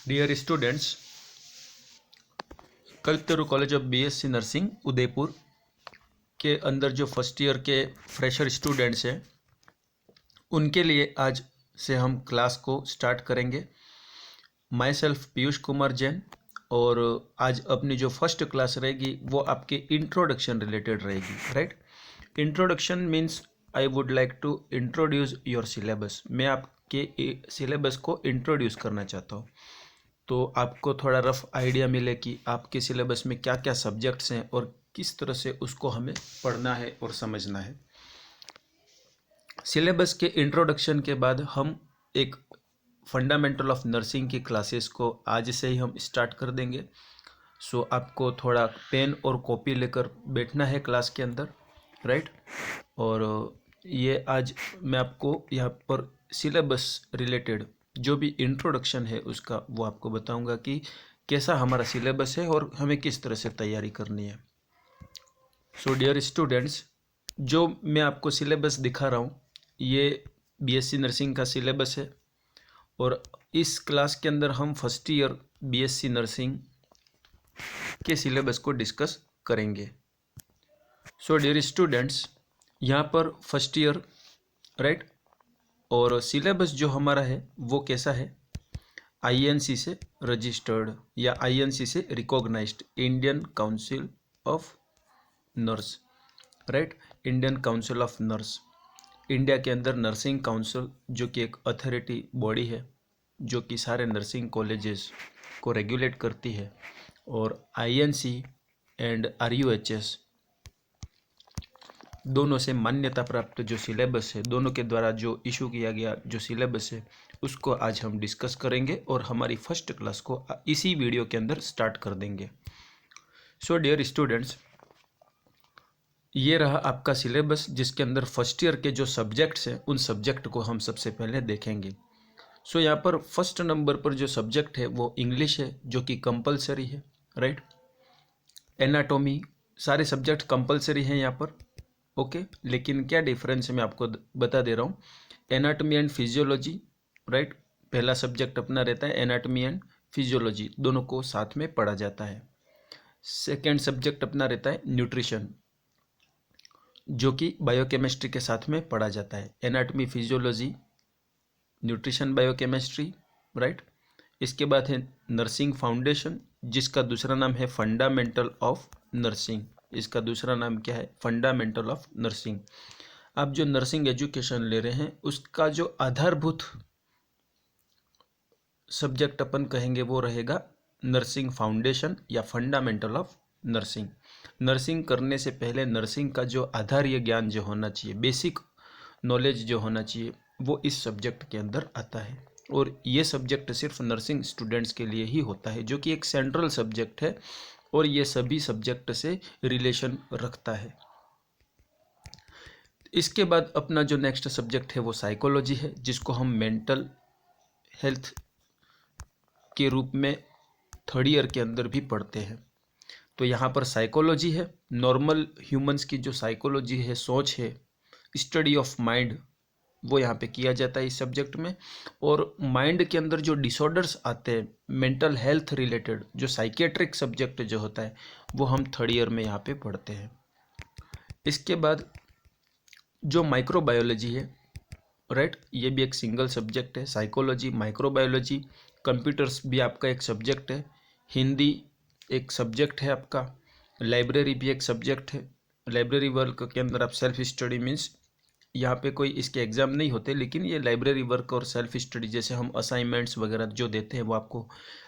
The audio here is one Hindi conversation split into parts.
Dear students, Kalpataru college of BSc nursing Udaipur के अंदर जो फर्स्ट ईयर के फ्रेशर स्टूडेंट्स हैं उनके लिए आज से हम क्लास को स्टार्ट करेंगे। माई सेल्फ पीयूष कुमार जैन, और आज अपनी जो फर्स्ट क्लास रहेगी वो आपके इंट्रोडक्शन रिलेटेड रहेगी। Right, introduction means I would like to introduce your syllabus. मैं आपके सिलेबस को इंट्रोड्यूस करना चाहता हूँ, तो आपको थोड़ा रफ आइडिया मिले कि आपके सिलेबस में क्या क्या सब्जेक्ट्स हैं और किस तरह से उसको हमें पढ़ना है और समझना है। सिलेबस के इंट्रोडक्शन के बाद हम एक फंडामेंटल ऑफ नर्सिंग की क्लासेस को आज से ही हम स्टार्ट कर देंगे। सो आपको थोड़ा पेन और कॉपी लेकर बैठना है क्लास के अंदर। राइट, और ये आज मैं आपको यहाँ पर सिलेबस रिलेटेड जो भी इंट्रोडक्शन है उसका वो आपको बताऊंगा कि कैसा हमारा सिलेबस है और हमें किस तरह से तैयारी करनी है। सो डियर स्टूडेंट्स, जो मैं आपको सिलेबस दिखा रहा हूँ ये बीएससी नर्सिंग का सिलेबस है, और इस क्लास के अंदर हम फर्स्ट ईयर बीएससी नर्सिंग के सिलेबस को डिस्कस करेंगे। सो डियर स्टूडेंट्स, यहाँ पर फर्स्ट ईयर राइट, और सिलेबस जो हमारा है वो कैसा है, आईएनसी से रजिस्टर्ड या आईएनसी से recognised Indian council of nurse. Right, Indian council of nurse, India के अंदर नर्सिंग काउंसिल जो कि एक अथॉरिटी बॉडी है जो कि सारे नर्सिंग कॉलेजेस को रेगुलेट करती है, और आईएनसी एंड आरयूएचएस दोनों से मान्यता प्राप्त जो सिलेबस है, दोनों के द्वारा जो इशू किया गया जो सिलेबस है उसको आज हम डिस्कस करेंगे और हमारी फर्स्ट क्लास को इसी वीडियो के अंदर स्टार्ट कर देंगे। सो डियर स्टूडेंट्स, ये रहा आपका सिलेबस जिसके अंदर फर्स्ट ईयर के जो सब्जेक्ट्स हैं उन सब्जेक्ट को हम सबसे पहले देखेंगे। सो यहाँ पर फर्स्ट नंबर पर जो सब्जेक्ट है वो इंग्लिश है जो कि कंपलसरी है। राइट, एनाटॉमी, सारे सब्जेक्ट कंपलसरी हैं यहाँ पर। ओके, लेकिन क्या डिफरेंस है मैं आपको बता दे रहा हूँ। एनाटॉमी एंड फिजियोलॉजी, राइट, पहला सब्जेक्ट अपना रहता है एनाटॉमी एंड फिजियोलॉजी, दोनों को साथ में पढ़ा जाता है। सेकेंड सब्जेक्ट अपना रहता है न्यूट्रिशन जो कि बायोकेमिस्ट्री के साथ में पढ़ा जाता है। Anatomy, physiology, nutrition, biochemistry. Right, इसके बाद है नर्सिंग फाउंडेशन जिसका दूसरा नाम है फंडामेंटल ऑफ नर्सिंग। इसका दूसरा नाम क्या है, फंडामेंटल ऑफ नर्सिंग। आप जो नर्सिंग एजुकेशन ले रहे हैं उसका जो आधारभूत सब्जेक्ट अपन कहेंगे वो रहेगा नर्सिंग फाउंडेशन या फंडामेंटल ऑफ नर्सिंग। नर्सिंग करने से पहले नर्सिंग का जो आधारीय ज्ञान जो होना चाहिए, बेसिक नॉलेज जो होना चाहिए, वो इस सब्जेक्ट के अंदर आता है, और ये सब्जेक्ट सिर्फ नर्सिंग स्टूडेंट्स के लिए ही होता है जो कि एक सेंट्रल सब्जेक्ट है और ये सभी सब्जेक्ट से रिलेशन रखता है। इसके बाद अपना जो नेक्स्ट सब्जेक्ट है वो साइकोलॉजी है जिसको हम मेंटल हेल्थ के रूप में थर्ड ईयर के अंदर भी पढ़ते हैं। तो यहाँ पर साइकोलॉजी है, नॉर्मल ह्यूमंस की जो साइकोलॉजी है, सोच है, स्टडी ऑफ माइंड, वो यहाँ पे किया जाता है इस सब्जेक्ट में। और माइंड के अंदर जो डिसऑर्डर्स आते हैं, मेंटल हेल्थ रिलेटेड जो साइकेट्रिक सब्जेक्ट जो होता है वो हम थर्ड ईयर में यहाँ पे पढ़ते हैं। इसके बाद जो माइक्रोबायोलॉजी है, राइट, ये भी एक सिंगल सब्जेक्ट है। साइकोलॉजी, माइक्रोबायोलॉजी, कंप्यूटर्स भी आपका एक सब्जेक्ट है, हिंदी एक सब्जेक्ट है आपका, लाइब्रेरी भी एक सब्जेक्ट है। लाइब्रेरी वर्क के अंदर आप सेल्फ स्टडी मीन्स यहाँ पे कोई इसके एग्ज़ाम नहीं होते, लेकिन ये लाइब्रेरी वर्क और सेल्फ स्टडी जैसे हम असाइनमेंट्स वगैरह जो देते हैं वो आपको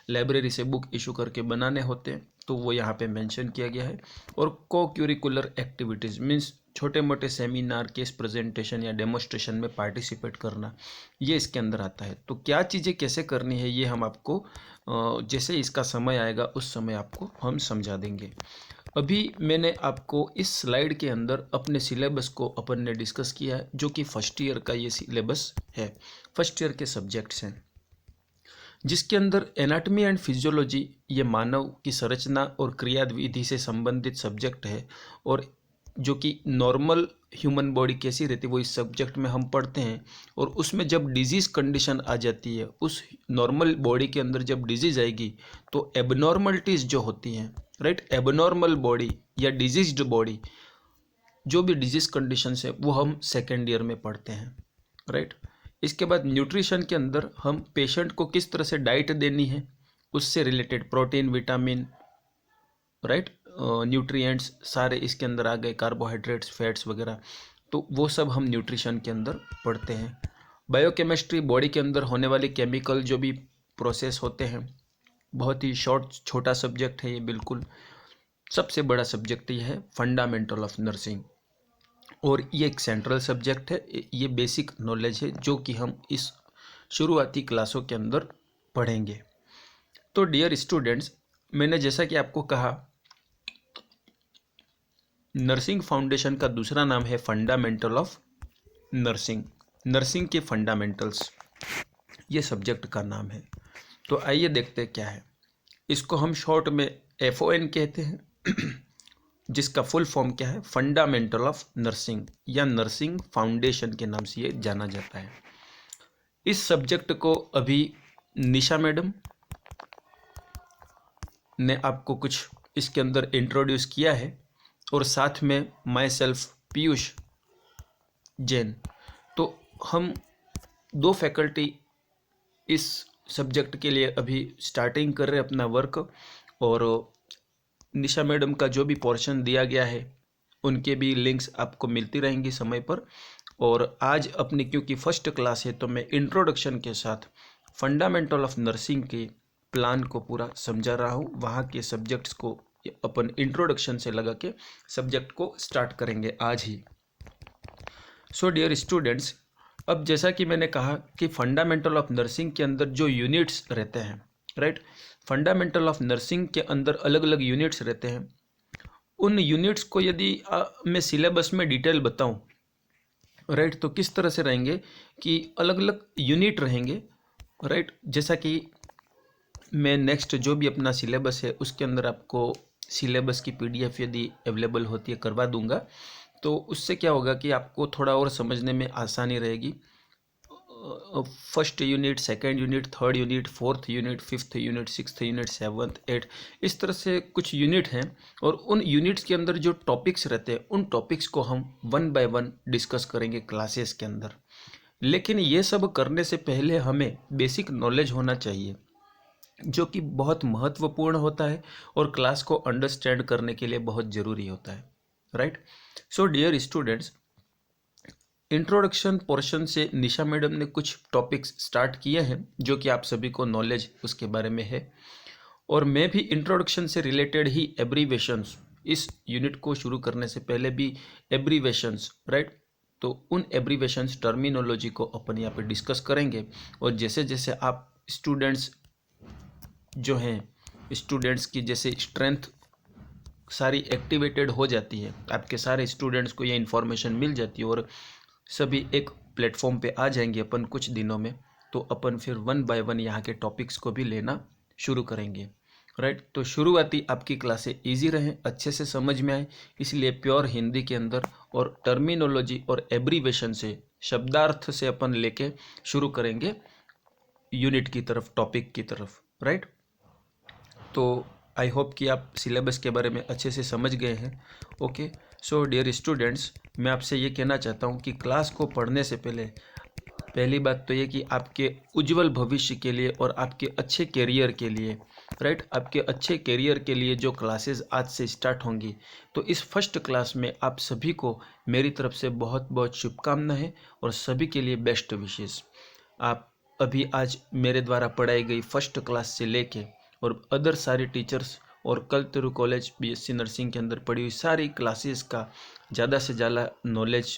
लाइब्रेरी से बुक इशू करके बनाने होते हैं, तो वो यहाँ पे मेंशन किया गया है। और को क्यूरिकुलर एक्टिविटीज़ मीन्स छोटे मोटे सेमिनार, केस प्रेजेंटेशन या डेमोस्ट्रेशन में पार्टिसिपेट करना, ये इसके अंदर आता है। तो क्या चीज़ें कैसे करनी है ये हम आपको जैसे इसका समय आएगा उस समय आपको हम समझा देंगे। अभी मैंने आपको इस स्लाइड के अंदर अपने सिलेबस को अपन ने डिस्कस किया है जो कि फर्स्ट ईयर का ये सिलेबस है, फर्स्ट ईयर के सब्जेक्ट्स हैं, जिसके अंदर एनाटॉमी एंड फिजियोलॉजी ये मानव की संरचना और क्रिया विधि से संबंधित सब्जेक्ट है, और जो कि नॉर्मल ह्यूमन बॉडी कैसी रहती है वो इस सब्जेक्ट में हम पढ़ते हैं। और उसमें जब डिजीज़ कंडीशन आ जाती है, उस नॉर्मल बॉडी के अंदर जब डिजीज़ आएगी तो एबनॉर्मलिटीज़ जो होती हैं, राइट, एबनॉर्मल बॉडी या डिजीज्ड बॉडी, जो भी डिजीज़ कंडीशंस है वो हम सेकेंड ईयर में पढ़ते हैं, राइट। इसके बाद न्यूट्रिशन के अंदर हम पेशेंट को किस तरह से डाइट देनी है उससे related protein, vitamin, right, nutrients सारे इसके अंदर आ गए, कार्बोहाइड्रेट्स, फैट्स वगैरह, तो वो सब हम न्यूट्रिशन के अंदर पढ़ते हैं। बायोकेमिस्ट्री, बॉडी के अंदर होने वाले केमिकल जो भी प्रोसेस होते हैं, बहुत ही छोटा सब्जेक्ट है ये, बिल्कुल सबसे बड़ा सब्जेक्ट ये है फंडामेंटल ऑफ नर्सिंग, और ये एक सेंट्रल सब्जेक्ट है। ये बेसिक नॉलेज है जो कि हम इस शुरुआती क्लासों के अंदर पढ़ेंगे। तो डियर स्टूडेंट्स, मैंने जैसा कि आपको कहा, नर्सिंग फाउंडेशन का दूसरा नाम है फंडामेंटल ऑफ नर्सिंग, नर्सिंग के फंडामेंटल्स, ये सब्जेक्ट का नाम है। तो आइए देखते हैं क्या है। इसको हम शॉर्ट में FON कहते हैं जिसका फुल फॉर्म क्या है, फंडामेंटल ऑफ नर्सिंग या नर्सिंग फाउंडेशन के नाम से ये जाना जाता है। इस सब्जेक्ट को अभी निशा मैडम ने आपको कुछ इसके अंदर इंट्रोड्यूस किया है, और साथ में माई सेल्फ पीयूष जैन। तो हम दो फैकल्टी इस सब्जेक्ट के लिए अभी स्टार्टिंग कर रहे हैं अपना वर्क, और निशा मैडम का जो भी पोर्शन दिया गया है उनके भी लिंक्स आपको मिलती रहेंगी समय पर। और आज अपनी क्योंकि फर्स्ट क्लास है तो मैं इंट्रोडक्शन के साथ फंडामेंटल ऑफ नर्सिंग के प्लान को पूरा समझा रहा हूँ। वहाँ के सब्जेक्ट्स को अपन इंट्रोडक्शन से लगा के सब्जेक्ट को स्टार्ट करेंगे आज ही। सो डियर स्टूडेंट्स, अब जैसा कि मैंने कहा कि फंडामेंटल ऑफ नर्सिंग के अंदर जो यूनिट्स रहते हैं, राइट, फंडामेंटल ऑफ नर्सिंग के अंदर अलग अलग यूनिट्स रहते हैं। उन यूनिट्स को यदि मैं सिलेबस में डिटेल बताऊं, राइट, तो किस तरह से रहेंगे कि अलग अलग यूनिट रहेंगे, राइट। जैसा कि मैं नेक्स्ट जो भी अपना सिलेबस है उसके अंदर आपको सिलेबस की PDF यदि अवेलेबल होती है करवा दूंगा, तो उससे क्या होगा कि आपको थोड़ा और समझने में आसानी रहेगी। First unit, second unit, third unit, fourth unit, fifth unit, sixth unit, seventh, eighth, इस तरह से कुछ यूनिट हैं। और उन यूनिट्स के अंदर जो टॉपिक्स रहते हैं उन टॉपिक्स को हम 1 बाय 1 डिस्कस करेंगे क्लासेस के अंदर। लेकिन ये सब करने से पहले हमें बेसिक नॉलेज होना चाहिए, जो कि बहुत महत्वपूर्ण होता है और क्लास को अंडरस्टैंड करने के लिए बहुत ज़रूरी होता है, right. So dear students, introduction portion से निशा मैडम ने कुछ टॉपिक्स स्टार्ट किए हैं जो कि आप सभी को नॉलेज उसके बारे में है, और मैं भी इंट्रोडक्शन से रिलेटेड ही एब्रीवेशंस, इस यूनिट को शुरू करने से पहले भी एब्रीवेशंस, राइट, तो उन एब्रीवेशंस टर्मिनोलॉजी को अपन यहाँ पे डिस्कस करेंगे। और जैसे जैसे आप स्टूडेंट्स जो हैं, स्टूडेंट्स की जैसे स्ट्रेंथ सारी एक्टिवेटेड हो जाती है, आपके सारे स्टूडेंट्स को ये इन्फॉर्मेशन मिल जाती है और सभी एक प्लेटफॉर्म पे आ जाएंगे अपन कुछ दिनों में, तो अपन फिर 1 बाय 1 यहाँ के टॉपिक्स को भी लेना शुरू करेंगे, राइट। तो शुरुआती आपकी क्लासें इजी रहें, अच्छे से समझ में आए, इसलिए प्योर हिंदी के अंदर और टर्मिनोलॉजी और एब्रीवेशन से, शब्दार्थ से अपन लेके शुरू करेंगे यूनिट की तरफ, टॉपिक की तरफ, राइट। तो आई होप कि आप सिलेबस के बारे में अच्छे से समझ गए हैं। ओके, सो डियर स्टूडेंट्स, मैं आपसे ये कहना चाहता हूँ कि क्लास को पढ़ने से पहले पहली बात तो ये कि आपके उज्जवल भविष्य के लिए और आपके अच्छे करियर के लिए, राइट, आपके अच्छे करियर के लिए जो क्लासेस आज से स्टार्ट होंगी, तो इस फर्स्ट क्लास में आप सभी को मेरी तरफ से बहुत बहुत शुभकामनाएं और सभी के लिए बेस्ट विशेस। आप अभी आज मेरे द्वारा पढ़ाई गई फर्स्ट क्लास से लेके और अदर सारे टीचर्स और कल्चरल कॉलेज BSc नर्सिंग के अंदर पढ़ी हुई सारी क्लासेस का ज़्यादा से ज़्यादा नॉलेज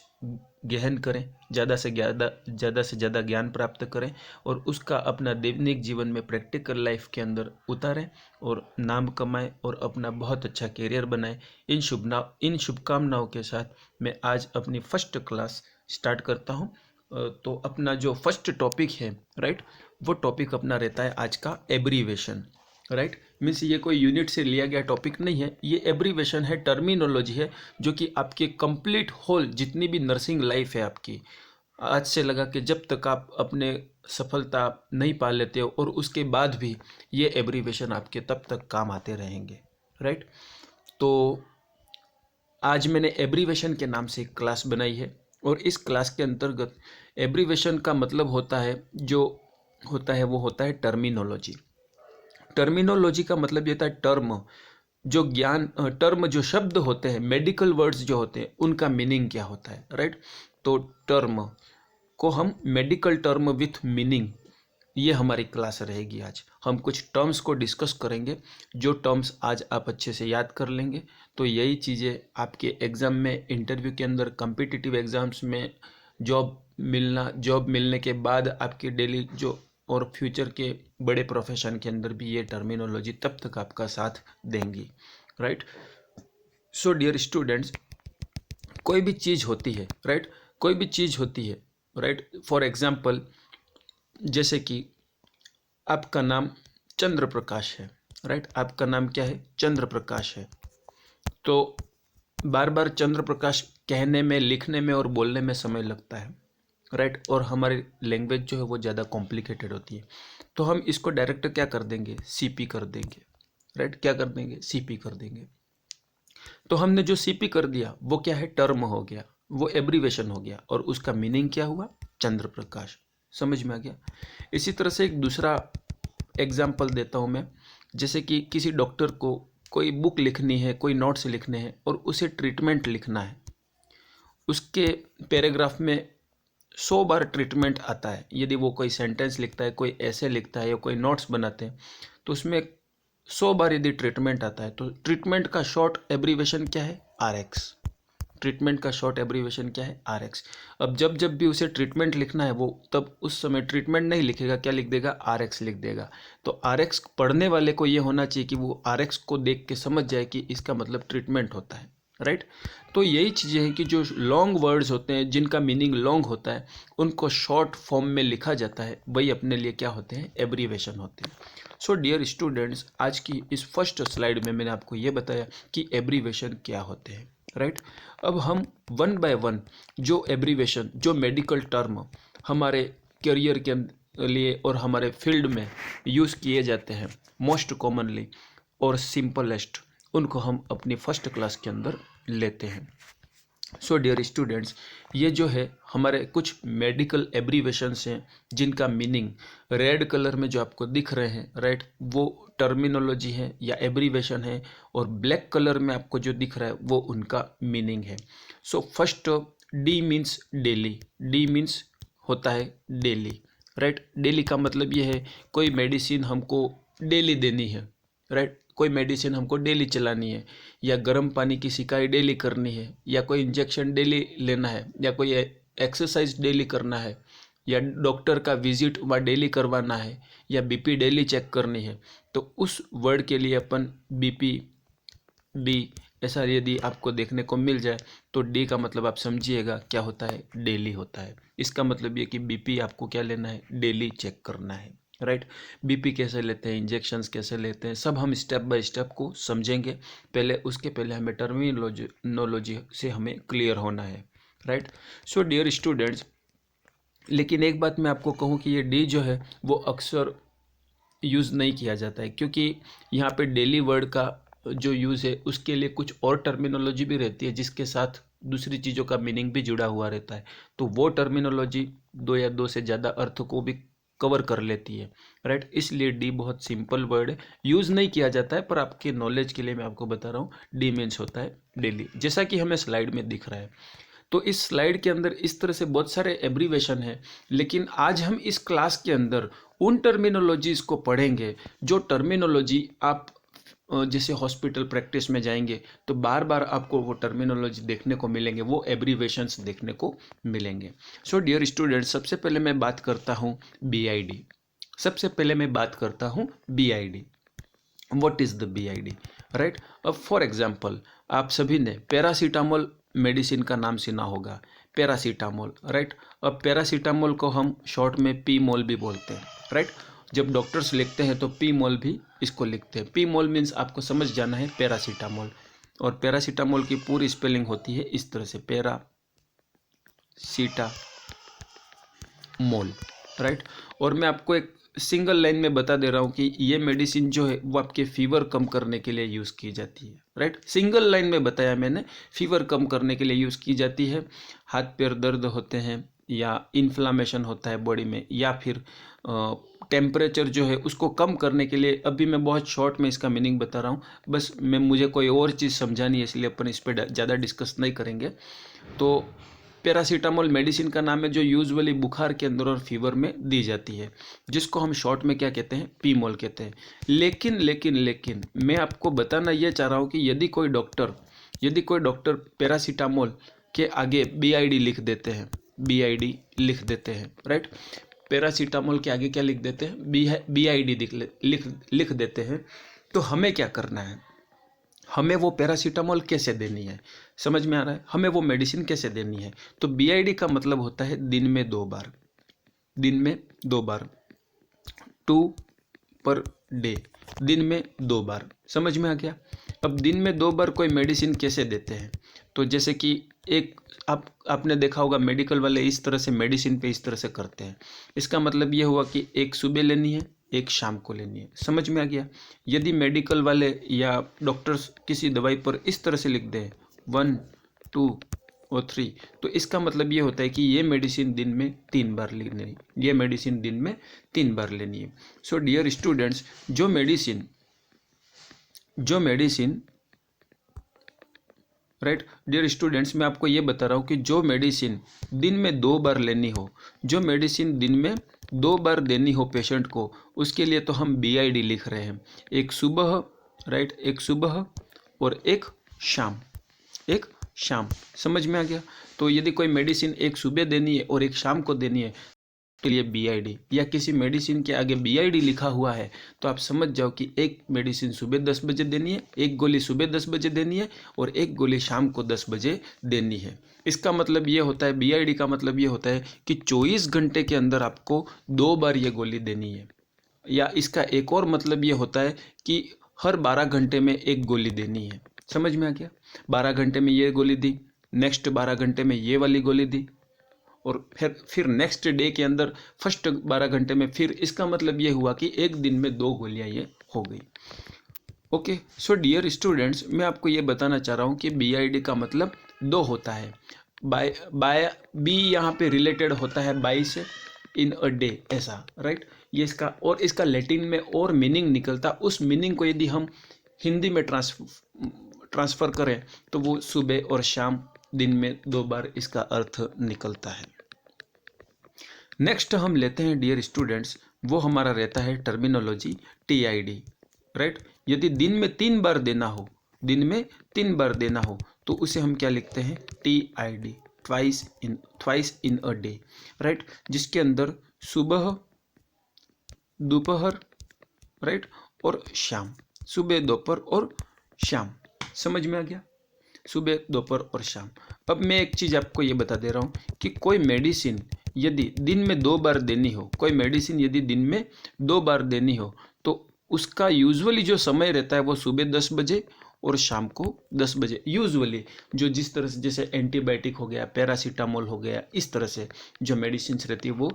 गहन करें, ज़्यादा से ज़्यादा ज्ञान प्राप्त करें और उसका अपना दैनिक जीवन में प्रैक्टिकल लाइफ के अंदर उतारें और नाम कमाएं और अपना बहुत अच्छा करियर बनाएं। इन शुभकामनाओं के साथ मैं आज अपनी फर्स्ट क्लास स्टार्ट करता हूं। तो अपना जो फर्स्ट टॉपिक है, राइट, वो टॉपिक अपना रहता है आज का एब्रीवेशन। राइट। मीन्स ये कोई यूनिट से लिया गया टॉपिक नहीं है, ये एब्रीवेशन है, टर्मिनोलॉजी है, जो कि आपके कंप्लीट होल जितनी भी नर्सिंग लाइफ है आपकी, आज से लगा के जब तक आप अपने सफलता नहीं पा लेते हो और उसके बाद भी ये एब्रीवेशन आपके तब तक काम आते रहेंगे। राइट। तो आज मैंने एब्रीवेशन के नाम से एक क्लास बनाई है और इस क्लास के अंतर्गत एब्रीवेशन का मतलब होता है, जो होता है वो होता है टर्मिनोलॉजी। टर्मिनोलॉजी का मतलब ये होता है टर्म, जो ज्ञान, टर्म जो शब्द होते हैं, मेडिकल वर्ड्स जो होते हैं, उनका मीनिंग क्या होता है। राइट। तो टर्म को हम मेडिकल टर्म विथ मीनिंग, ये हमारी क्लास रहेगी। आज हम कुछ टर्म्स को डिस्कस करेंगे, जो टर्म्स आज आप अच्छे से याद कर लेंगे तो यही चीज़ें आपके एग्ज़ाम में, इंटरव्यू के अंदर, कम्पिटिटिव एग्ज़ाम्स में, जॉब मिलने के बाद आपके डेली जो और फ्यूचर के बड़े प्रोफेशन के अंदर भी ये टर्मिनोलॉजी तब तक आपका साथ देंगी। राइट। सो डियर स्टूडेंट्स, कोई भी चीज़ होती है, राइट, कोई भी चीज़ होती है, राइट। फॉर एग्जाम्पल, जैसे कि आपका नाम चंद्र प्रकाश है, राइट, आपका नाम क्या है, चंद्र प्रकाश है। तो बार बार चंद्र प्रकाश कहने में, लिखने में और बोलने में समय लगता है, राइट, और हमारी लैंग्वेज जो है वो ज़्यादा कॉम्प्लिकेटेड होती है। तो हम इसको डायरेक्ट क्या कर देंगे, सीपी कर देंगे, राइट, क्या कर देंगे, सीपी कर देंगे। तो हमने जो सीपी कर दिया वो क्या है, टर्म हो गया, वो एब्रीवेशन हो गया, और उसका मीनिंग क्या हुआ, चंद्र प्रकाश। समझ में आ गया। इसी तरह से एक दूसरा एग्जाम्पल देता हूँ मैं। जैसे कि किसी डॉक्टर को कोई बुक लिखनी है, कोई नोट्स लिखने हैं और उसे ट्रीटमेंट लिखना है, उसके पैराग्राफ में 100 बार ट्रीटमेंट आता है। यदि वो कोई सेंटेंस लिखता है, कोई ऐसे लिखता है या कोई नोट्स बनाते हैं, तो उसमें 100 बार यदि ट्रीटमेंट आता है, तो ट्रीटमेंट का शॉर्ट एब्रीवेशन क्या है, RX। ट्रीटमेंट का शॉर्ट एब्रीवेशन क्या है, RX। अब जब जब भी उसे ट्रीटमेंट लिखना है, वो तब उस समय ट्रीटमेंट नहीं लिखेगा, क्या लिख देगा, RX लिख देगा। तो RX पढ़ने वाले को ये होना चाहिए कि वो RX को देख के समझ जाए कि इसका मतलब ट्रीटमेंट होता है। राइट। तो यही चीज़ें हैं कि जो लॉन्ग वर्ड्स होते हैं, जिनका मीनिंग लॉन्ग होता है, उनको शॉर्ट फॉर्म में लिखा जाता है, वही अपने लिए क्या होते हैं, एब्रीवेशन होते हैं। सो डियर स्टूडेंट्स, आज की इस फर्स्ट स्लाइड में मैंने आपको ये बताया कि एब्रीवेशन क्या होते हैं। राइट। अब हम वन बाय वन जो एब्रीवेशन, जो मेडिकल टर्म हमारे करियर के लिए और हमारे फील्ड में यूज़ किए जाते हैं मोस्ट कॉमनली और सिंपलेस्ट, उनको हम अपनी फर्स्ट क्लास के अंदर लेते हैं। सो डियर स्टूडेंट्स, ये जो है हमारे कुछ मेडिकल एब्रीवेशंस हैं, जिनका मीनिंग रेड कलर में जो आपको दिख रहे हैं, राइट, वो टर्मिनोलॉजी है या एब्रीवेशन है, और ब्लैक कलर में आपको जो दिख रहा है वो उनका मीनिंग है। So first, D means daily. D means होता है डेली, राइट। डेली का मतलब ये है कोई मेडिसिन हमको डेली देनी है, राइट, कोई मेडिसिन हमको डेली चलानी है, या गर्म पानी की सिकाई डेली करनी है, या कोई इंजेक्शन डेली लेना है, या कोई एक्सरसाइज डेली करना है, या डॉक्टर का विजिट वहाँ डेली करवाना है, या बीपी डेली चेक करनी है। तो उस वर्ड के लिए अपन बीपी, डी, ऐसा यदि आपको देखने को मिल जाए तो डी का मतलब आप समझिएगा क्या होता है, डेली होता है। इसका मतलब ये कि बीपी आपको क्या लेना है, डेली चेक करना है। राइट। बीपी कैसे लेते हैं, इंजेक्शन्स कैसे लेते हैं, सब हम स्टेप बाय स्टेप को समझेंगे। उसके पहले हमें टर्मिनोलॉजी से हमें क्लियर होना है। राइट। सो डियर स्टूडेंट्स, लेकिन एक बात मैं आपको कहूँ कि ये डी जो है वो अक्सर यूज़ नहीं किया जाता है, क्योंकि यहाँ पे डेली वर्ड का जो यूज़ है उसके लिए कुछ और टर्मिनोलॉजी भी रहती है, जिसके साथ दूसरी चीज़ों का मीनिंग भी जुड़ा हुआ रहता है। तो वो टर्मिनोलॉजी 2 या 2 से ज़्यादा अर्थ को भी कवर कर लेती है। राइट। इसलिए डी बहुत सिंपल वर्ड है, यूज़ नहीं किया जाता है, पर आपके नॉलेज के लिए मैं आपको बता रहा हूँ, डी मीन्स होता है डेली, जैसा कि हमें स्लाइड में दिख रहा है। तो इस स्लाइड के अंदर इस तरह से बहुत सारे एब्रीवेशन हैं, लेकिन आज हम इस क्लास के अंदर उन टर्मिनोलॉजीज़ को पढ़ेंगे जो टर्मिनोलॉजी आप जैसे हॉस्पिटल प्रैक्टिस में जाएंगे तो बार बार आपको वो टर्मिनोलॉजी देखने को मिलेंगे, वो एब्रीवेशंस देखने को मिलेंगे। सो डियर स्टूडेंट्स, सबसे पहले मैं बात करता हूँ BID। सबसे पहले मैं बात करता हूँ BID। What is the BID? Right. अब फॉर एग्जांपल, आप सभी ने पैरासीटामोल मेडिसिन का नाम सुना होगा, पैरासीटामोल, राइट। अब पैरासीटामोल को हम शॉर्ट में P मोल भी बोलते हैं, राइट। जब डॉक्टर्स लिखते हैं तो पी मोल भी इसको लिखते हैं। पी मोल मीन्स आपको समझ जाना है पैरासीटामोल, और पैरासीटामोल की पूरी स्पेलिंग होती है इस तरह से, पैरासीटामोल, राइट। और मैं आपको एक सिंगल लाइन में बता दे रहा हूँ कि ये मेडिसिन जो है वो आपके फीवर कम करने के लिए यूज़ की जाती है, राइट। सिंगल लाइन में बताया मैंने, फीवर कम करने के लिए यूज़ की जाती है। हाथ पैर दर्द होते हैं या इन्फ्लामेशन होता है बॉडी में, या फिर टेम्परेचर जो है उसको कम करने के लिए। अभी मैं बहुत शॉर्ट में इसका मीनिंग बता रहा हूँ, बस मुझे कोई और चीज़ समझानी है, इसलिए अपन इस पर ज़्यादा डिस्कस नहीं करेंगे। तो पैरासीटामोल मेडिसिन का नाम है जो यूजुअली बुखार के अंदर और फीवर में दी जाती है, जिसको हम शॉर्ट में क्या कहते हैं, पी-मोल कहते हैं। लेकिन मैं आपको बताना ये चाह रहा हूँ कि यदि कोई डॉक्टर पैरासीटामोल के आगे BID लिख देते हैं, BID लिख देते हैं, राइट। पैरासीटामोल के आगे क्या लिख देते हैं, BID लिख देते हैं, तो हमें क्या करना है, हमें वो पैरासीटामोल कैसे देनी है, समझ में आ रहा है, हमें वो मेडिसिन कैसे देनी है। तो BID का मतलब होता है दिन में 2 बार, 2 पर डे, दिन में 2 बार, समझ में आ गया। अब दिन में 2 बार कोई मेडिसिन कैसे देते हैं, तो जैसे कि एक आपने देखा होगा मेडिकल वाले इस तरह से मेडिसिन पे इस तरह से करते हैं। इसका मतलब ये हुआ कि एक सुबह लेनी है, एक शाम को लेनी है, समझ में आ गया। यदि मेडिकल वाले या डॉक्टर्स किसी दवाई पर इस तरह से लिख दें 1, 2 और 3, तो इसका मतलब ये होता है कि ये मेडिसिन दिन में 3 बार लेनी है, ये मेडिसिन दिन में 3 बार लेनी है। सो डियर स्टूडेंट्स, जो मेडिसिन राइट, डियर स्टूडेंट्स, मैं आपको ये बता रहा हूँ कि जो मेडिसिन दिन में 2 बार लेनी हो, जो मेडिसिन दिन में 2 बार देनी हो पेशेंट को, उसके लिए तो हम BID लिख रहे हैं। एक सुबह, राइट, एक सुबह और एक शाम, समझ में आ गया। तो यदि कोई मेडिसिन एक सुबह देनी है और एक शाम को देनी है के लिए BID, या किसी मेडिसिन के आगे BID लिखा हुआ है, तो आप समझ जाओ कि एक मेडिसिन सुबह 10 बजे देनी है, एक गोली सुबह 10 बजे देनी है और एक गोली शाम को 10 बजे देनी है। इसका मतलब ये होता है, BID का मतलब ये होता है कि 24 घंटे के अंदर आपको 2 बार ये गोली देनी है। या इसका एक और मतलब ये होता है कि हर 12 घंटे में एक गोली देनी है, समझ में आ गया। 12 घंटे में ये गोली दी, नेक्स्ट 12 घंटे में ये वाली गोली दी, और फिर नेक्स्ट डे के अंदर फर्स्ट 12 घंटे में फिर, इसका मतलब ये हुआ कि एक दिन में 2 गोलियां ये हो गई। ओके, सो डियर स्टूडेंट्स, मैं आपको ये बताना चाह रहा हूँ कि BID का मतलब 2 होता है। बी यहाँ पे रिलेटेड होता है बाई से, इन अ डे, ऐसा, राइट। ये इसका, और इसका लैटिन में और मीनिंग निकलता, उस मीनिंग को यदि हम हिंदी में ट्रांसफर करें तो वो सुबह और शाम, दिन में 2 बार इसका अर्थ निकलता है। नेक्स्ट हम लेते हैं डियर स्टूडेंट्स, वो हमारा रहता है टर्मिनोलॉजी TID, राइट। यदि दिन में 3 बार देना हो, तो उसे हम क्या लिखते हैं, TID, twice in a day, right, जिसके अंदर सुबह, दोपहर, राइट, और शाम, सुबह, दोपहर और शाम, समझ में आ गया, सुबह, दोपहर और शाम। अब मैं एक चीज़ आपको ये बता दे रहा हूँ कि कोई मेडिसिन यदि दिन में 2 बार देनी हो, तो उसका यूजुअली जो समय रहता है वो सुबह 10 बजे और शाम को 10 बजे। यूजुअली जो जिस तरह से, जैसे एंटीबायोटिक हो गया, पैरासीटामोल हो गया, इस तरह से जो मेडिसिन रहती है वो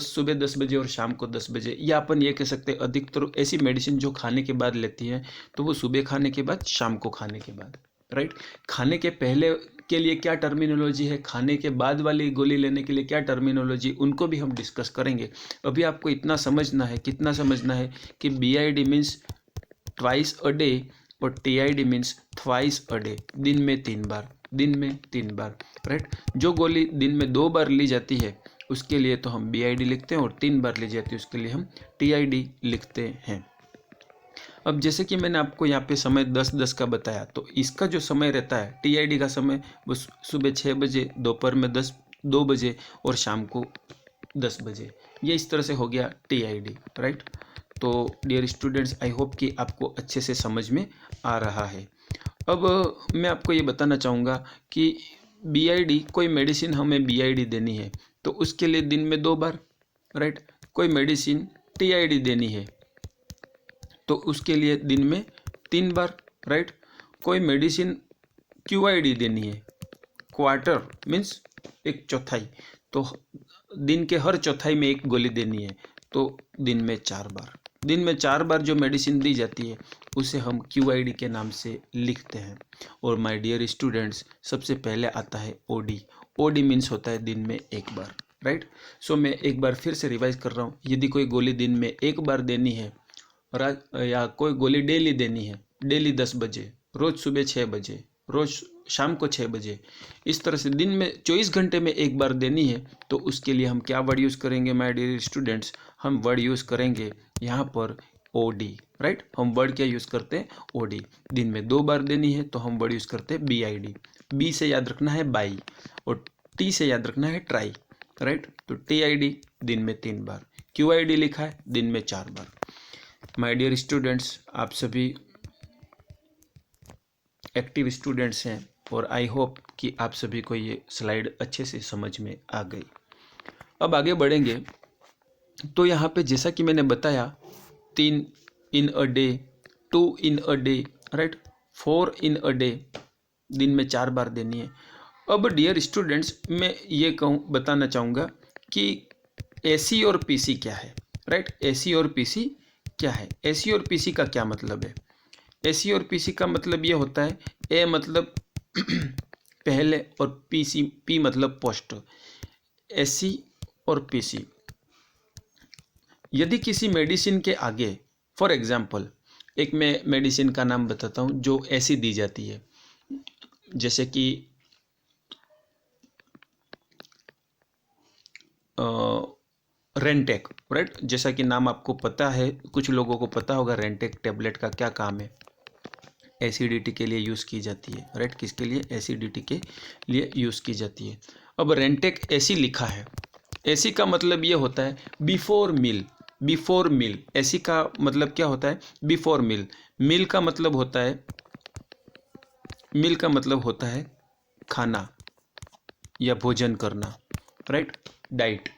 सुबह 10 बजे और शाम को 10 बजे। या अपन ये कह सकते हैं अधिकतर ऐसी मेडिसिन जो खाने के बाद लेती हैं तो वो सुबह खाने के बाद, शाम को खाने के बाद, राइट। खाने के पहले के लिए क्या टर्मिनोलॉजी है, खाने के बाद वाली गोली लेने के लिए क्या टर्मिनोलॉजी, उनको भी हम डिस्कस करेंगे। अभी आपको इतना समझना है, कितना समझना है कि BID means twice a day और TID मीन्स थ्वाइस अ डे, दिन में 3 बार, राइट। जो गोली दिन में 2 बार ली जाती है उसके लिए तो हम BID लिखते हैं, और 3 बार ली जाती है उसके लिए हम TID लिखते हैं। अब जैसे कि मैंने आपको यहाँ पे समय 10-10 का बताया, तो इसका जो समय रहता है TID का समय, वो सुबह 6 बजे, दोपहर में 2 बजे और शाम को 10 बजे। ये इस तरह से हो गया TID, राइट। तो डियर स्टूडेंट्स, आई होप कि आपको अच्छे से समझ में आ रहा है। अब मैं आपको ये बताना चाहूँगा कि BID, कोई मेडिसिन हमें BID देनी है तो उसके लिए दिन में 2 बार, राइट। कोई मेडिसिन TID देनी है तो उसके लिए दिन में 3 बार, राइट। कोई मेडिसिन QID देनी है, क्वार्टर मीन्स 1/4, तो दिन के हर चौथाई में एक गोली देनी है तो दिन में 4 बार। दिन में 4 बार जो मेडिसिन दी जाती है उसे हम QID के नाम से लिखते हैं। और माय डियर स्टूडेंट्स, सबसे पहले आता है OD। OD मीन्स होता है दिन में 1 बार, राइट। सो मैं एक बार फिर से रिवाइज कर रहा हूँ। यदि कोई गोली दिन में 1 बार देनी है या कोई गोली डेली देनी है, डेली 10 बजे, रोज सुबह 6 बजे, रोज शाम को 6 बजे, इस तरह से दिन में 24 घंटे में 1 बार देनी है, तो उसके लिए हम क्या वर्ड यूज़ करेंगे माय डियर स्टूडेंट्स? हम वर्ड यूज़ करेंगे यहाँ पर OD, राइट। हम वर्ड क्या यूज़ करते हैं? OD। दिन में 2 बार देनी है तो हम वर्ड यूज़ करते हैं BID। B से याद रखना है बाई और T से याद रखना है ट्राई, राइट। तो TID दिन में 3 बार, QID लिखा है दिन में 4 बार। माय डियर स्टूडेंट्स, आप सभी एक्टिव स्टूडेंट्स हैं और आई होप कि आप सभी को ये स्लाइड अच्छे से समझ में आ गई। अब आगे बढ़ेंगे तो यहाँ पे जैसा कि मैंने बताया 3 in a day, 2 in a day, right, 4 in a day, दिन में 4 बार देनी है। अब डियर स्टूडेंट्स, मैं ये बताना चाहूँगा कि AC और PC क्या है, राइट। AC और PC क्या है? AC और PC का क्या मतलब है? AC और PC का मतलब ये होता है, A मतलब पहले और P मतलब पोस्ट। AC और PC, यदि किसी मेडिसिन के आगे, फॉर एग्जाम्पल एक मैं मेडिसिन का नाम बताता हूँ जो ऐसी दी जाती है, जैसे कि रेंटेक, राइट। जैसा कि नाम आपको पता है, कुछ लोगों को पता होगा रेंटेक टैबलेट का क्या काम है। एसिडिटी के लिए यूज़ की जाती है, राइट। किसके लिए? एसिडिटी के लिए यूज़ की जाती है। अब रेंटेक एसी लिखा है, एसी का मतलब ये होता है before meal. Before meal, AC का मतलब क्या होता है? बिफोर मील। मील का मतलब होता है, मील का मतलब होता है खाना या भोजन करना, राइट। डाइट,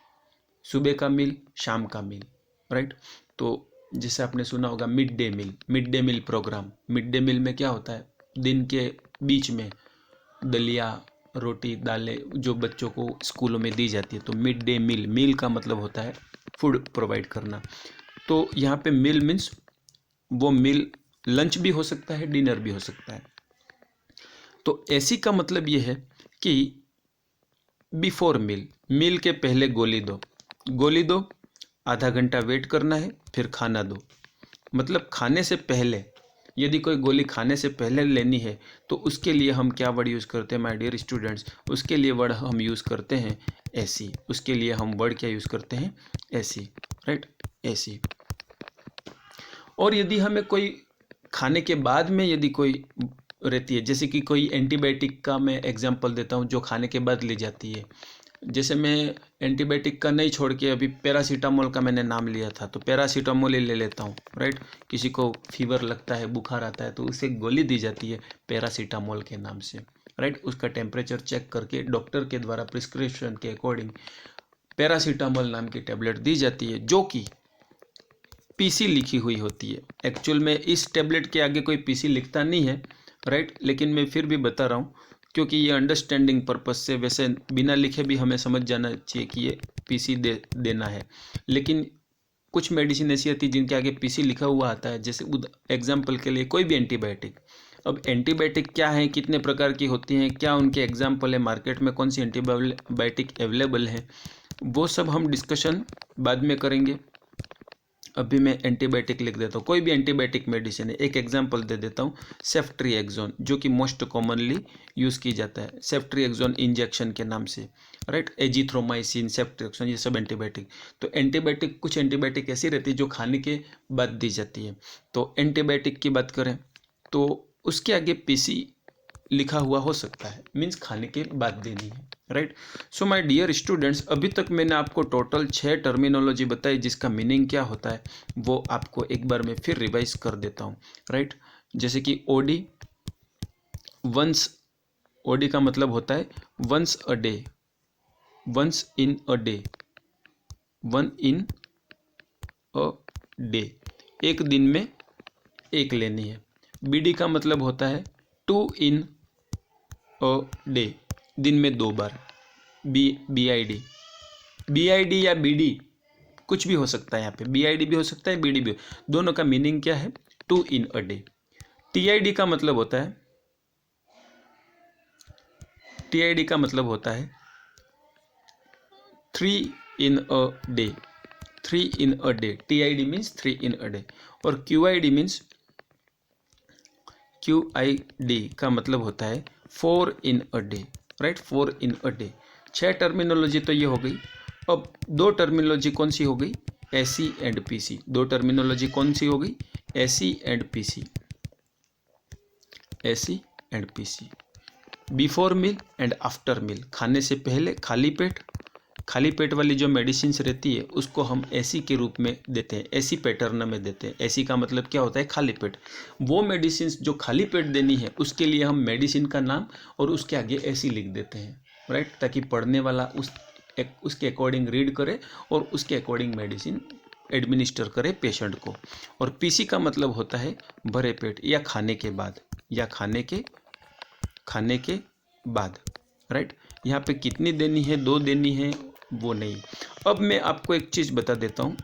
सुबह का मील, शाम का मील, राइट। तो जैसे आपने सुना होगा mid day meal, mid day meal programme. Mid day meal में क्या होता है? दिन के बीच में दलिया, रोटी, दालें जो बच्चों को स्कूलों में दी जाती है, तो मिड डे मील, मील का मतलब होता है फूड प्रोवाइड करना। तो यहाँ पे मील मीन्स वो मील लंच भी हो सकता है, डिनर भी हो सकता है। तो ऐसी का मतलब ये है कि बिफोर मील, मील के पहले गोली दो, गोली दो, आधा घंटा वेट करना है, फिर खाना दो। मतलब खाने से पहले, यदि कोई गोली खाने से पहले लेनी है तो उसके लिए हम क्या वर्ड यूज़ करते हैं माय डियर स्टूडेंट्स? उसके लिए वर्ड हम यूज़ करते हैं AC। उसके लिए हम वर्ड क्या यूज़ करते हैं? AC, right, AC। और यदि हमें कोई खाने के बाद में यदि कोई रहती है, जैसे कि कोई एंटीबायोटिक का मैं एग्जांपल देता हूँ जो खाने के बाद ली जाती है। जैसे मैं एंटीबायोटिक का नहीं छोड़ के अभी पैरासीटामोल का मैंने नाम लिया था, तो पैरासीटामोल ही ले लेता हूँ, राइट। किसी को फीवर लगता है, बुखार आता है, तो उसे गोली दी जाती है पैरासीटामोल के नाम से, राइट। उसका टेम्परेचर चेक करके डॉक्टर के द्वारा प्रिस्क्रिप्शन के अकॉर्डिंग पैरासीटामोल नाम की टैबलेट दी जाती है, जो कि PC लिखी हुई होती है। एक्चुअल में इस टैबलेट के आगे कोई PC लिखता नहीं है, राइट। लेकिन मैं फिर भी बता रहा हूँ क्योंकि ये अंडरस्टैंडिंग पर्पस से, वैसे बिना लिखे भी हमें समझ जाना चाहिए कि ये PC देना है। लेकिन कुछ मेडिसिन ऐसी आती है जिनके आगे PC लिखा हुआ आता है, जैसे एग्जाम्पल के लिए कोई भी एंटीबायोटिक। अब एंटीबायोटिक क्या है, कितने प्रकार की होती हैं, क्या उनके एग्जाम्पल है, मार्केट में कौन सी एंटीबायोटिक अवेलेबल है, वो सब हम डिस्कशन बाद में करेंगे। अभी मैं एंटीबायोटिक लिख देता हूँ, कोई भी एंटीबायोटिक मेडिसिन है। एक एग्जांपल दे देता हूँ, सेफ्ट्रिएक्सोन, जो कि मोस्ट कॉमनली यूज़ की जाता है सेफ्ट्रिएक्सोन इंजेक्शन के नाम से, राइट। एजिथ्रोमाइसिन, सेफ्ट्रिएक्सोन, ये सब एंटीबायोटिक। तो एंटीबायोटिक, कुछ एंटीबायोटिक ऐसी रहती है जो खाने के बाद दी जाती है। तो एंटीबायोटिक की बात करें तो उसके आगे PC लिखा हुआ हो सकता है, मीन्स खाने के बाद देनी है, right. So my dear students, अभी तक मैंने आपको टोटल 6 टर्मिनोलॉजी बताई जिसका मीनिंग क्या होता है वो आपको एक बार मैं फिर रिवाइज कर देता हूँ, राइट। जैसे कि OD, वंस, OD का मतलब होता है once a day, once in a day, one in a day, एक दिन में एक लेनी है। BD का मतलब होता है 2 इन अ डे, दिन में 2 बार। BID या BD कुछ भी हो सकता है, यहाँ पे BID भी हो सकता है, BD भी दोनों का मीनिंग क्या है? 2 इन अ डे। TID का मतलब होता है, TID का मतलब होता है 3 in a day, 3 in a day. TID means 3 in a day. और QID का मतलब होता है 4 in a day, right, 4 in a day. 6 terminology तो ये हो गई। अब 2 टर्मिनोलॉजी कौन सी हो गई? AC and PC। 2 टर्मिनोलॉजी कौन सी हो गई? AC and PC, AC and PC। Before meal and after meal, खाने से पहले खाली पेट, खाली पेट वाली जो मेडिसिन्स रहती है उसको हम एसी के रूप में देते हैं, एसी पैटर्न में देते हैं। एसी का मतलब क्या होता है? खाली पेट। वो मेडिसिन्स जो खाली पेट देनी है उसके लिए हम मेडिसिन का नाम और उसके आगे एसी लिख देते हैं, राइट, ताकि पढ़ने वाला उसके अकॉर्डिंग रीड करे और उसके अकॉर्डिंग मेडिसिन एडमिनिस्टर करे पेशेंट को। और पीसी का मतलब होता है भरे पेट या खाने के बाद, या खाने के बाद, राइट। यहाँ पे कितनी देनी है, 2 देनी है, वो नहीं। अब मैं आपको एक चीज़ बता देता हूँ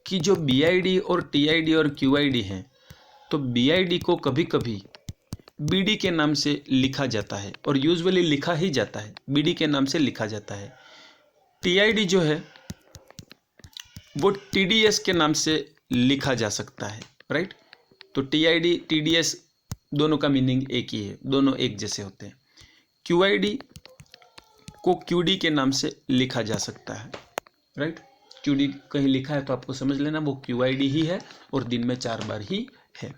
कि जो BID और TID और QID हैं, तो BID को कभी कभी BD के नाम से लिखा जाता है, और यूजुअली लिखा ही जाता है, BD के नाम से लिखा जाता है। TID जो है वो TDS के नाम से लिखा जा सकता है, राइट। तो TID TDS दोनों का मीनिंग एक ही है, दोनों एक जैसे होते हैं। QID को QD के नाम से लिखा जा सकता है, राइट। QD कहीं लिखा है तो आपको समझ लेना वो QID ही है और दिन में 4 बार ही है।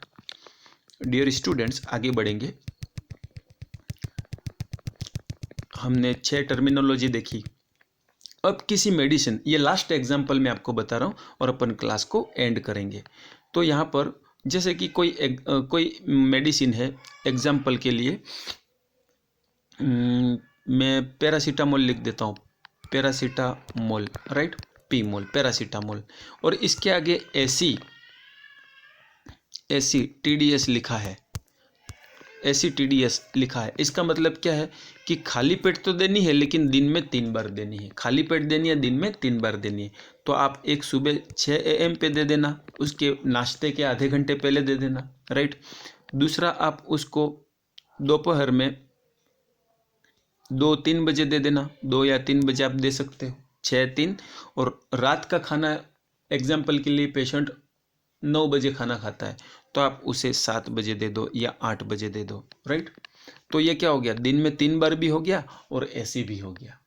डियर स्टूडेंट्स, आगे बढ़ेंगे। हमने 6 टर्मिनोलॉजी देखी। अब किसी मेडिसिन, ये लास्ट एग्जाम्पल मैं आपको बता रहा हूँ और अपन क्लास को एंड करेंगे। तो यहाँ पर जैसे कि कोई मेडिसिन है, एग्जाम्पल के लिए मैं पैरासीटामोल लिख देता हूँ, पैरासीटामोल, राइट, P मोल, पैरासीटामोल। और इसके आगे AC TDS लिखा है, AC TDS लिखा है। इसका मतलब क्या है कि खाली पेट तो देनी है लेकिन दिन में 3 बार देनी है। खाली पेट देनी है, दिन में 3 बार देनी है। तो आप एक सुबह 6 AM पे दे देना, उसके नाश्ते के आधे घंटे पहले दे देना, राइट। दूसरा आप उसको दोपहर में 2-3 बजे दे देना, 2 या 3 बजे आप दे सकते हो, 6-3। और रात का खाना, एग्जाम्पल के लिए पेशेंट 9 बजे खाना खाता है तो आप उसे 7 बजे दे दो या 8 बजे दे दो, राइट। तो ये क्या हो गया? दिन में 3 बार भी हो गया और ऐसी भी हो गया,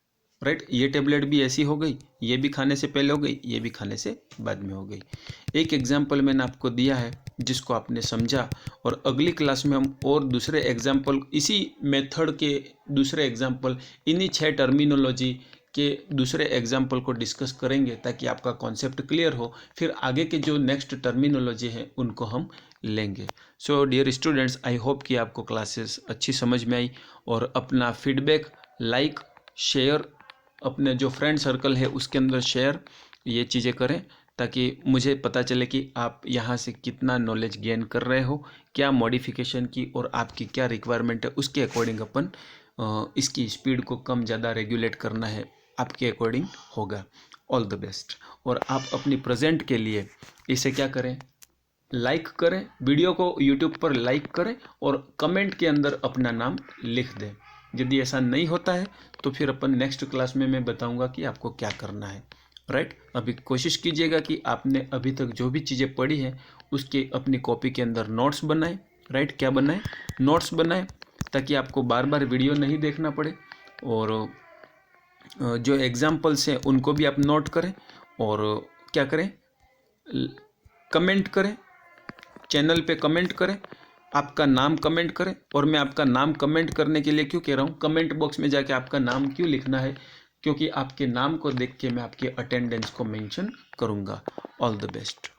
राइट। ये टेबलेट भी ऐसी हो गई, ये भी खाने से पहले हो गई, ये भी खाने से बाद में हो गई। एक एग्जाम्पल मैंने आपको दिया है जिसको आपने समझा, और अगली क्लास में हम और दूसरे एग्जाम्पल, इसी मेथड के दूसरे एग्जाम्पल, इन्हीं 6 टर्मिनोलॉजी के दूसरे एग्जाम्पल को डिस्कस करेंगे ताकि आपका कॉन्सेप्ट क्लियर हो। फिर आगे के जो नेक्स्ट टर्मिनोलॉजी है उनको हम लेंगे। So dear students, I hope कि आपको क्लासेस अच्छी समझ में आई, और अपना फीडबैक, लाइक, शेयर, अपने जो फ्रेंड सर्कल है उसके अंदर शेयर, ये चीज़ें करें ताकि मुझे पता चले कि आप यहाँ से कितना नॉलेज गेन कर रहे हो, क्या मॉडिफिकेशन की और आपकी क्या रिक्वायरमेंट है, उसके अकॉर्डिंग अपन इसकी स्पीड को कम ज़्यादा रेगुलेट करना है, आपके अकॉर्डिंग होगा। All the best. और आप अपनी प्रेजेंट के लिए इसे क्या करें, लाइक करें, वीडियो को यूट्यूब पर लाइक करें और कमेंट के अंदर अपना नाम लिख दें। यदि ऐसा नहीं होता है तो फिर अपन नेक्स्ट क्लास में मैं बताऊंगा कि आपको क्या करना है, राइट। अभी कोशिश कीजिएगा कि आपने अभी तक जो भी चीज़ें पढ़ी हैं उसके अपनी कॉपी के अंदर नोट्स बनाएं, राइट। क्या बनाएं? नोट्स बनाएं, ताकि आपको बार बार वीडियो नहीं देखना पड़े। और जो एग्जाम्पल्स हैं उनको भी आप नोट करें, और क्या करें, कमेंट करें, चैनल पे कमेंट करें, आपका नाम कमेंट करें। और मैं आपका नाम कमेंट करने के लिए क्यों कह रहा हूँ, कमेंट बॉक्स में जाके आपका नाम क्यों लिखना है, क्योंकि आपके नाम को देख के मैं आपके अटेंडेंस को मेंशन करूँगा। All the best.